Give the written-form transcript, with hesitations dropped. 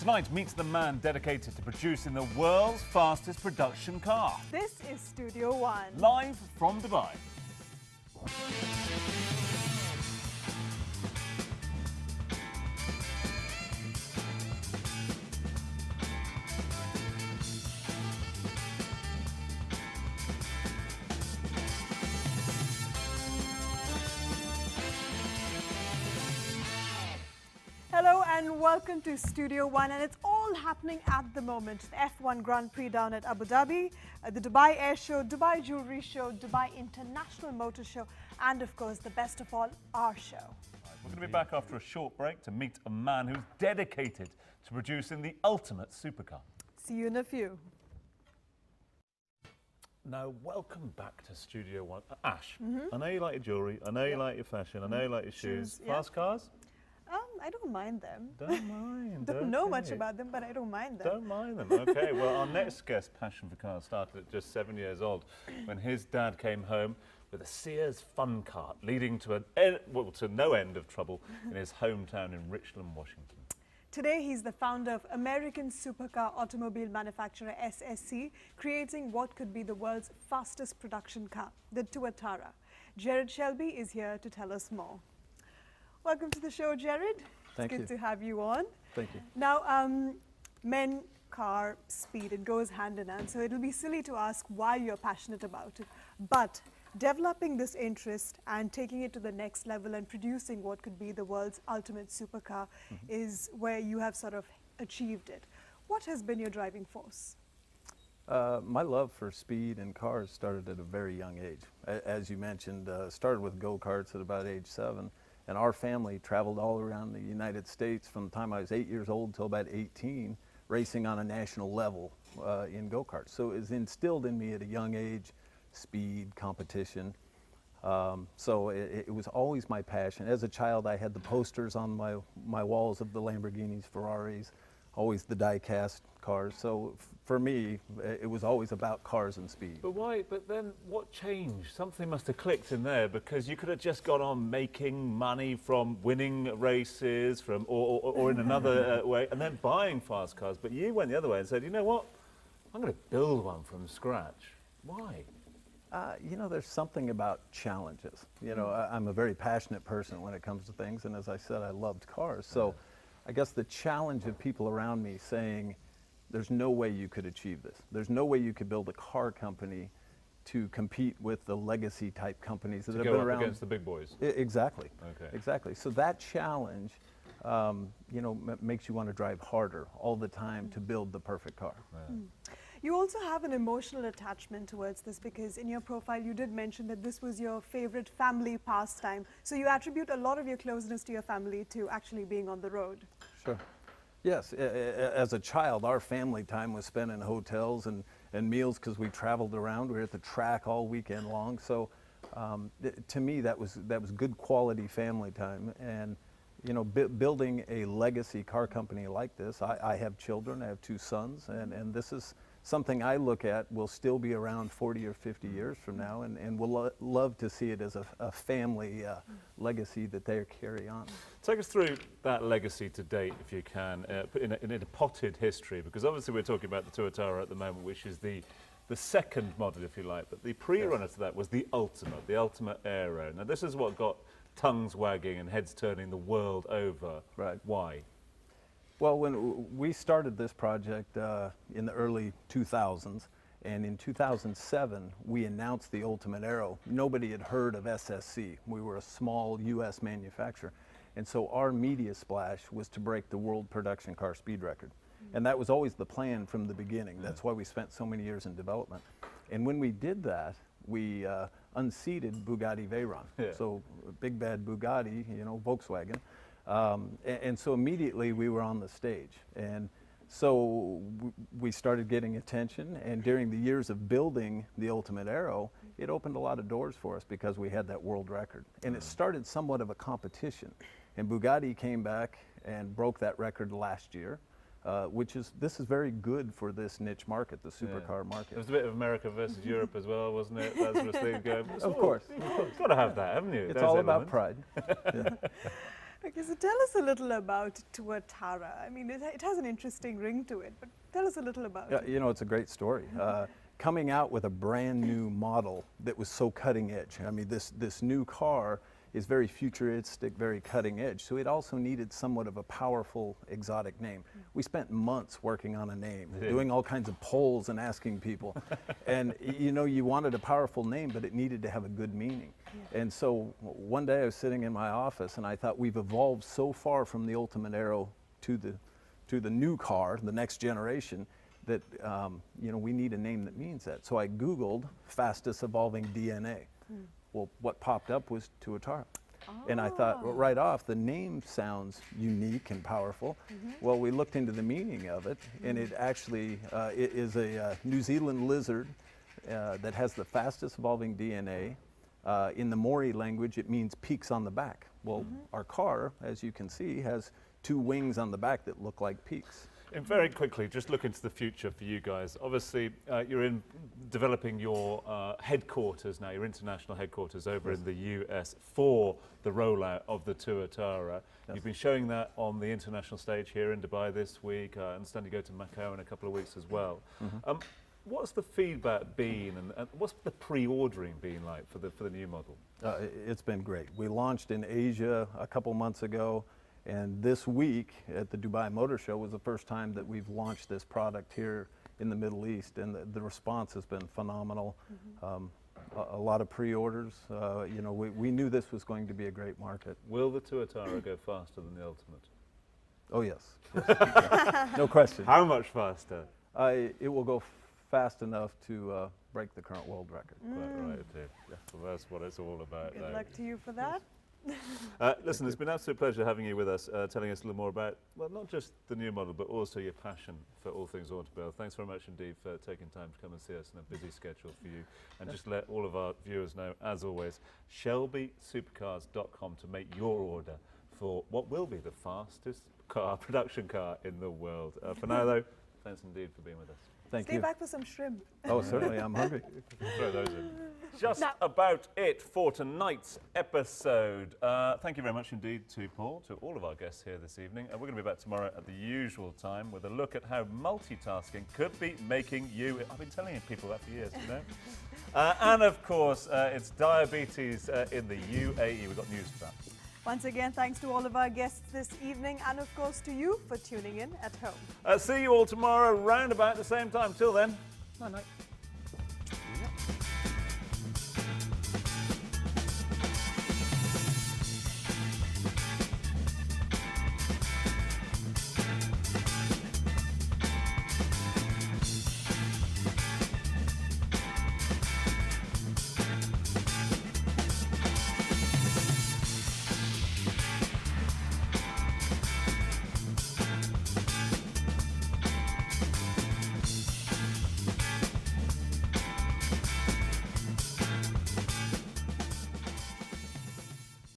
Tonight meets the man dedicated to producing the world's fastest production car. This is Studio One. Live from Dubai. Hello and welcome to Studio One, and it's all happening at the moment. The F1 Grand Prix down at Abu Dhabi, the Dubai Air Show, Dubai Jewelry Show, Dubai International Motor Show, and of course the best of all, our show. We're going to be back after a short break to meet a man who's dedicated to producing the ultimate supercar. See you in a few. Now, welcome back to Studio One. Ash, I know you like your jewellery, I know you like your fashion, I know you like your shoes. Fast cars? I don't mind them. Don't mind. Don't know much about them, but I don't mind them. Don't mind them. Okay, well, our next guest's passion for cars started at just 7 years old when his dad came home with a Sears fun cart leading to to no end of trouble in his hometown in Richland, Washington. Today, he's the founder of American supercar automobile manufacturer SSC, creating what could be the world's fastest production car, the Tuatara. Jerod Shelby is here to tell us more. Welcome to the show, Jerod. Thank you. It's good to have you on. Thank you. Now, men, car, speed, it goes hand in hand. So it'll be silly to ask why you're passionate about it. But developing this interest and taking it to the next level and producing what could be the world's ultimate supercar is where you have sort of achieved it. What has been your driving force? My love for speed and cars started at a very young age. As you mentioned, started with go-karts at about age 7. And our family traveled all around the United States from the time I was 8 years old till about 18, racing on a national level in go-karts. So it was instilled in me at a young age, speed, competition. So it was always my passion. As a child, I had the posters on my walls of the Lamborghinis, Ferraris, always the die-cast cars. So for me, it was always about cars and speed. But why? But then what changed? Something must have clicked in there, because you could have just gone on making money from winning races, or in another way, and then buying fast cars. But you went the other way and said, you know what? I'm going to build one from scratch. Why? You know, there's something about challenges. You know, I'm a very passionate person when it comes to things, and as I said, I loved cars. So I guess the challenge of people around me saying, there's no way you could achieve this. There's no way you could build a car company to compete with the legacy type companies that have been around. Against the big boys. Exactly. Okay. Exactly. So that challenge, you know, makes you want to drive harder all the time to build the perfect car. Yeah. You also have an emotional attachment towards this, because in your profile you did mention that this was your favorite family pastime. So you attribute a lot of your closeness to your family to actually being on the road. Sure. Yes, as a child, our family time was spent in hotels and meals because we traveled around. We were at the track all weekend long. So to me, that was good quality family time. And you know, building a legacy car company like this, I have children, I have 2 sons, and this is something I look at will still be around 40 or 50 years from now, and we'll love to see it as a family legacy that they carry on. Take us through that legacy to date, if you can, in a potted history, because obviously we're talking about the Tuatara at the moment, which is the second model, if you like, but the pre-runner to that was the Ultimate Aero. Now this is what got tongues wagging and heads turning the world over. Right. Why? Well, when we started this project in the early 2000s, and in 2007, we announced the Ultimate Aero. Nobody had heard of SSC. We were a small US manufacturer. And so our media splash was to break the world production car speed record. And that was always the plan from the beginning. That's why we spent so many years in development. And when we did that, we unseated Bugatti Veyron. Yeah. So big bad Bugatti, you know, Volkswagen. And so immediately we were on the stage, and so we started getting attention, and during the years of building the Ultimate Aero, it opened a lot of doors for us because we had that world record, and it started somewhat of a competition, and Bugatti came back and broke that record last year, this is very good for this niche market, the supercar market. There was a bit of America versus Europe as well, wasn't it? That sort of thing going. Of course. You've got to have that, haven't you? It's all about pride. Yeah. Okay, so tell us a little about Tuatara. I mean, it has an interesting ring to it, but tell us a little about it. You know, it's a great story. Coming out with a brand new model that was so cutting edge. I mean, this new car is very futuristic, very cutting edge. So it also needed somewhat of a powerful, exotic name. We spent months working on a name, doing all kinds of polls and asking people. And you know, you wanted a powerful name, but it needed to have a good meaning. And so one day I was sitting in my office and I thought, we've evolved so far from the Ultimate Aero to the new car, the next generation, that you know, we need a name that means that. So I Googled fastest evolving DNA. Well, what popped up was Tuatara. And I thought, well, right off, the name sounds unique and powerful. Well, we looked into the meaning of it, and it actually it is a New Zealand lizard that has the fastest evolving DNA. In the Maori language, it means peaks on the back. Well, our car, as you can see, has 2 wings on the back that look like peaks. And very quickly, just look into the future for you guys. Obviously, you're in developing your headquarters now, your international headquarters over in the US for the rollout of the Tuatara. You've been showing that on the international stage here in Dubai this week. I understand you go to Macau in a couple of weeks as well. What's the feedback been, and what's the pre-ordering been like for the new model? It's been great. We launched in Asia a couple months ago. And this week at the Dubai Motor Show was the first time that we've launched this product here in the Middle East, and the response has been phenomenal. A lot of pre-orders. You know, we knew this was going to be a great market. Will the Tuatara go faster than the Ultimate? Oh yes, no question. How much faster? It will go fast enough to break the current world record. Quite right, it did. Well, that's what it's all about. Good luck to you for that. Listen, it's been an absolute pleasure having you with us, telling us a little more about, well, not just the new model, but also your passion for all things automobile. Thanks very much indeed for taking time to come and see us in a busy schedule for you. And just let all of our viewers know, as always, shelbysupercars.com to make your order for what will be the fastest production car in the world. For now, though, thanks indeed for being with us. Thank Stay you. back for some shrimp. Oh, certainly, I'm hungry. Throw those in. Just about it for tonight's episode. Thank you very much indeed to Paul, to all of our guests here this evening. We're going to be back tomorrow at the usual time with a look at how multitasking could be making you, I've been telling people that for years, you know. And of course, it's diabetes in the UAE. We've got news for that. Once again, thanks to all of our guests this evening, and of course to you for tuning in at home. See you all tomorrow, round about the same time. Till then, night night.